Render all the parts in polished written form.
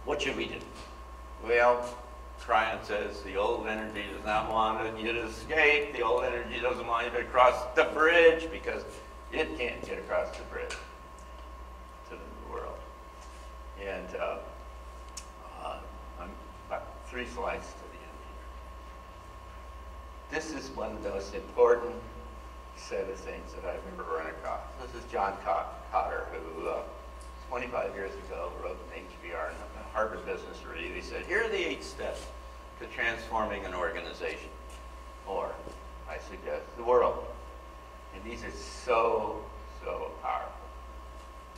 What should we do? Well, Tryon says the old energy does not want you to escape. The old energy doesn't want you to cross the bridge because it can't get across the bridge to the new world. And I'm about 3 slides to the end here. This is one of the most important set of things that I've ever run across. This is John Cotter, who 25 years ago wrote an HBR in the Harvard Business Review. He said, here are the 8 steps to transforming an organization, or I suggest the world. And these are so, so powerful.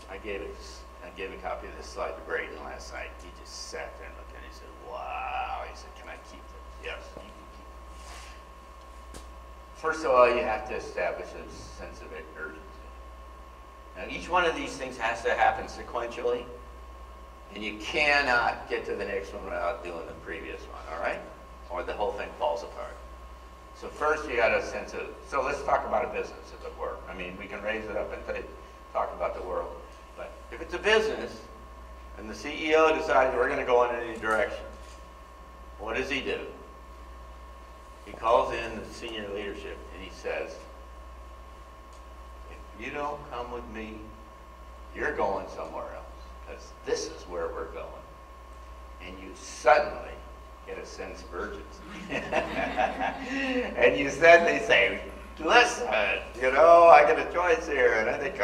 I gave a copy of this slide to Braden last night. He just sat there and looked at it and he said, wow. He said, can I keep this? Yes, you can keep it. First of all, you have to establish a sense of urgency. Now, each one of these things has to happen sequentially, and you cannot get to the next one without doing the previous one, all right? Or the whole thing falls apart. So first you got a sense of, so let's talk about a business, if it were. I mean, we can raise it up and talk about the world. But if it's a business, and the CEO decides we're going to go in any direction, what does he do? He calls in the senior leadership and he says, if you don't come with me, you're going somewhere else, because this is where we're going. And you suddenly get a sense of urgency. And you suddenly say, listen, you know, I got a choice here, and I think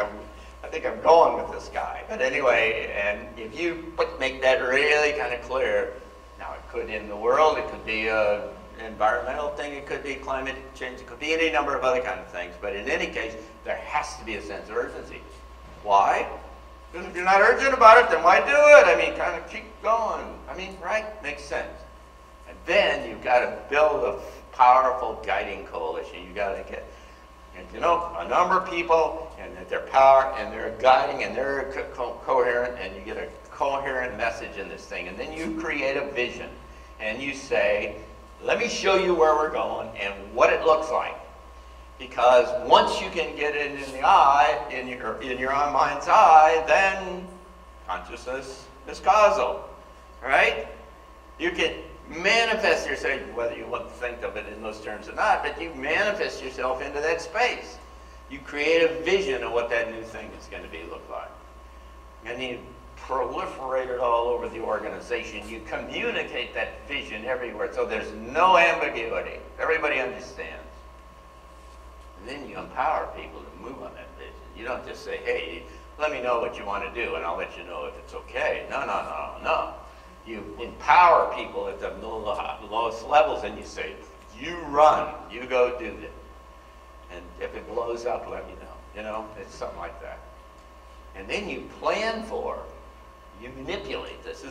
I'm going with this guy. But anyway, and if you make that really kind of clear, now it could in the world, it could be an environmental thing, it could be climate change, it could be any number of other kind of things. But in any case, there has to be a sense of urgency. Why? Because if you're not urgent about it, then why do it? I mean, kind of keep going. I mean, right? Makes sense. And then you've got to build a powerful guiding coalition. You've got to get, and you know, a number of people, and that they're power, and they're guiding, and they're coherent, and you get a coherent message in this thing. And then you create a vision, and you say, let me show you where we're going and what it looks like. Because once you can get it in the eye, in your own mind's eye, then consciousness is causal, right? You can manifest yourself, whether you want to think of it in those terms or not, but you manifest yourself into that space. You create a vision of what that new thing is going to look like. And you proliferate it all over the organization. You communicate that vision everywhere, so there's no ambiguity. Everybody understands. And then you empower people to move on that vision. You don't just say, hey, let me know what you want to do, and I'll let you know if it's okay. No, no, no, no. You empower people at the lowest levels, and you say, you run, you go do this. And if it blows up, let me know. You know, it's something like that. And then you plan for, you manipulate this. You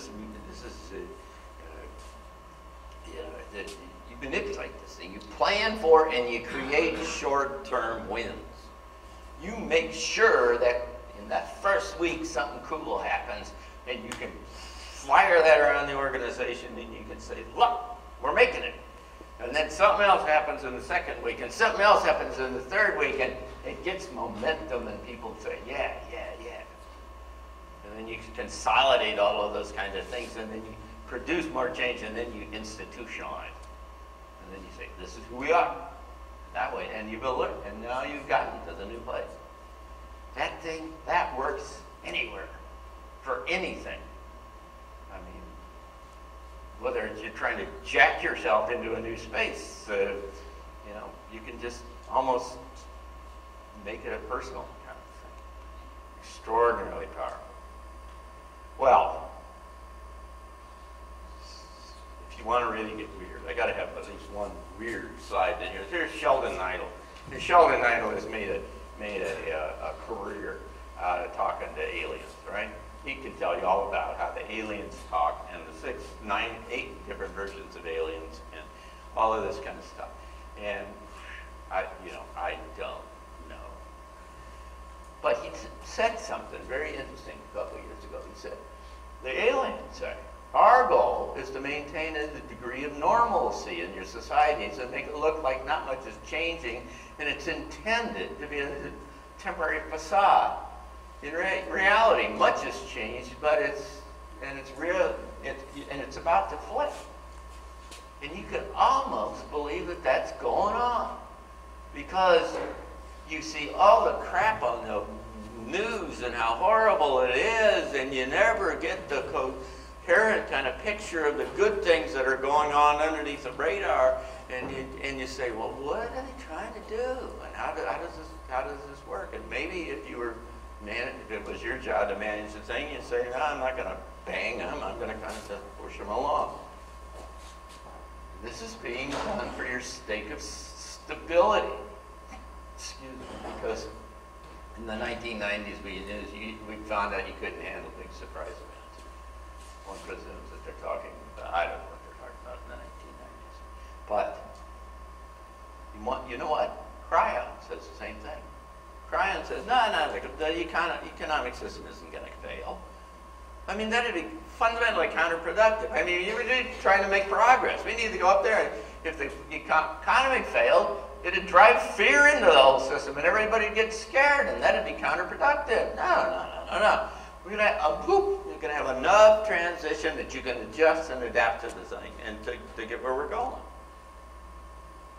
manipulate this thing. You plan for and you create short-term wins. You make sure that in that first week something cool happens, and you can fire that around the organization, and you can say, look, we're making it. And then something else happens in the second week, and something else happens in the third week, and it gets momentum, and people say, yeah, yeah, yeah. And then you consolidate all of those kinds of things, and then you produce more change, and then you institutionalize. And then you say, this is who we are. That way, and you build it, and now you've gotten to the new place. That thing, that works anywhere, for anything. I mean, whether it's you're trying to jack yourself into a new space, you know, you can just almost make it a personal kind of thing. Extraordinarily powerful. Well, if you want to really get weird, I got to have at least one weird slide in here. Here's Sheldon Neidl. And Sheldon Neidl has made a career out of talking to aliens, right? He can tell you all about how the aliens talk, and the 6, 9, 8 different versions of aliens, and all of this kind of stuff. And I don't know. But he said something very interesting a couple years ago. He said, the aliens say, our goal is to maintain a degree of normalcy in your societies and make it look like not much is changing, and it's intended to be a temporary facade. In reality, much has changed, but it's and it's real, and it's about to flip. And you can almost believe that that's going on, because you see all the crap on the news and how horrible it is, and you never get the coherent kind of picture of the good things that are going on underneath the radar, and you say, well, what are they trying to do, and how does this work? And maybe if you were if it was your job to manage the thing, you'd say, no, I'm not going to bang them, I'm going to kind of just push them along. This is being done for your sake of stability. Excuse me, because in the 1990s we found out you couldn't handle big surprise events. One presumes that they're talking about, I don't know what they're talking about in the 1990s. But you know what? Cryon says the same thing. Cryon says, no, the economic system isn't going to fail. I mean, that would be fundamentally counterproductive. I mean, you're really trying to make progress. We need to go up there. If the economy failed, it'd drive fear into the whole system, and everybody would get scared, and that'd be counterproductive. No. You're going to have enough transition that you can adjust and adapt to the thing, and to get where we're going.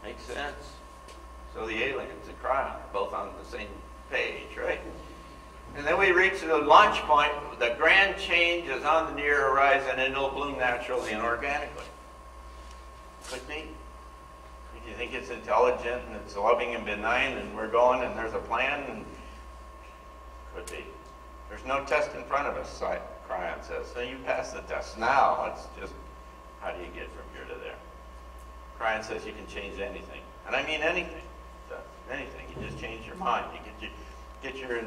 Makes sense? So the aliens and Cryon are both on the same page, right? And then we reach the launch point. The grand change is on the near horizon, and it'll bloom naturally and organically. Could be. If you think it's intelligent and it's loving and benign, and we're going and there's a plan, and could be. There's no test in front of us, Cryon says. So you pass the test. Now it's just, how do you get from here to there? Cryon says you can change anything. And I mean anything. Anything. You just change your mind. You get your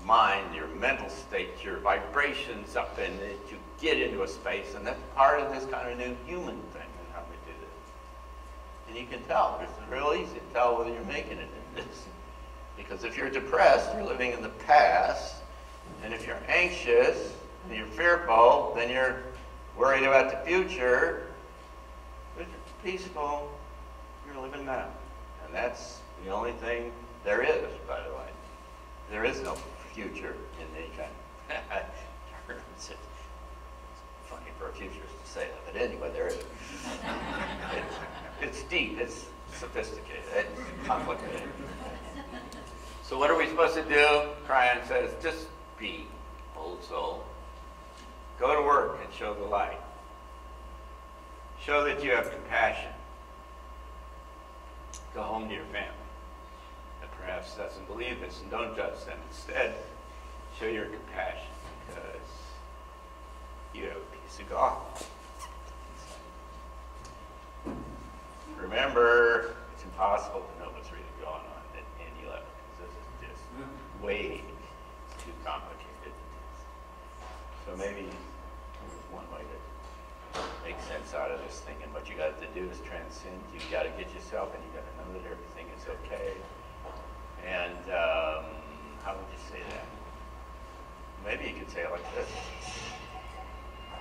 mind, your mental state, your vibrations up, and you get into a space, and that's part of this kind of new human thing and how we do this. And you can tell. It's real easy to tell whether you're making it in this. Because if you're depressed, you're living in the past, and if you're anxious and you're fearful, then you're worried about the future. If you're peaceful, you're living now. And that's the only thing there is, by the way. There is no future in any kind of terms. It's funny for a futurist to say that, but anyway, there is. It's deep, it's sophisticated, it's complicated. So what are we supposed to do? Cryon says, just be, old soul. Go to work and show the light. Show that you have compassion. Go home to your family. Perhaps doesn't believe this, and don't judge them. Instead, show your compassion, because you have a piece of God. Remember, it's impossible to know what's really going on at any level, because this is just way too complicated. So maybe one way to make sense out of this thing, and what you got to do is transcend. You got to get yourself, and you got to know that everything is okay. And how would you say that? Maybe you could say it like this.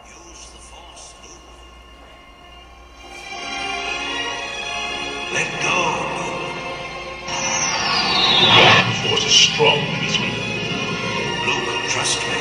Use the force, Luke. Let go, Luke. The force is strong in this way. Luke, trust me.